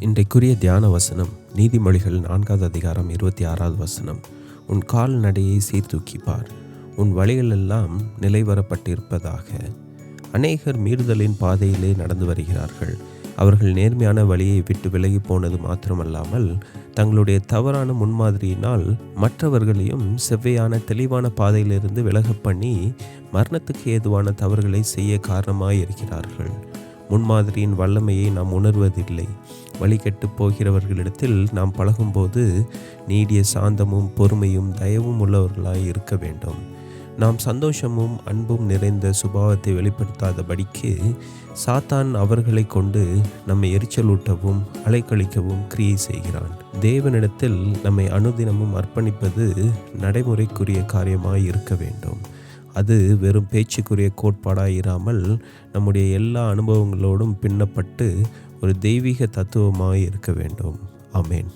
இன்றைக்குரிய தியான வசனம் நீதிமொழிகள் 4வது அதிகாரம் 26வது வசனம். உன் கால்நடையை சீர்தூக்கிப்பார், உன் வழிகளெல்லாம் நிலைவரப்பட்டிருப்பதாக. அநேகர் மீறுதலின் பாதையிலே நடந்து வருகிறார்கள். அவர்கள் நேர்மையான வழியை விட்டு விலகி போனது மாத்திரமல்லாமல் தங்களுடைய தவறான முன்மாதிரியினால் மற்றவர்களையும் செவ்வையான தெளிவான பாதையிலிருந்து விலகப் பண்ணி மரணத்துக்கு ஏதுவான தவறுகளை செய்ய காரணமாயிருக்கிறார்கள். முன்மாதிரியின் வல்லமையை நாம் உணர்வதில்லை. வழிகெட்டு போகிறவர்களிடத்தில் நாம் பழகும்போது நீடிய சாந்தமும் பொறுமையும் தயவும் உள்ளவர்களாய் இருக்க வேண்டும். நாம் சந்தோஷமும் அன்பும் நிறைந்த சுபாவத்தை வெளிப்படுத்தாதபடிக்கு சாத்தான் அவர்களை கொண்டு நம்மை எரிச்சலூட்டவும் அலைக்கழிக்கவும் கிரியை செய்கிறான். தேவனிடத்தில் நம்மை அனுதினமும் அர்ப்பணிப்பது நடைமுறைக்குரிய காரியமாய் இருக்க வேண்டும். அது வெறும் பேச்சுக்குரிய கோட்பாடாயிராமல் நம்முடைய எல்லா அனுபவங்களோடும் பின்னப்பட்டு ஒரு தெய்வீக தத்துவமாய் இருக்க வேண்டும். ஆமேன்.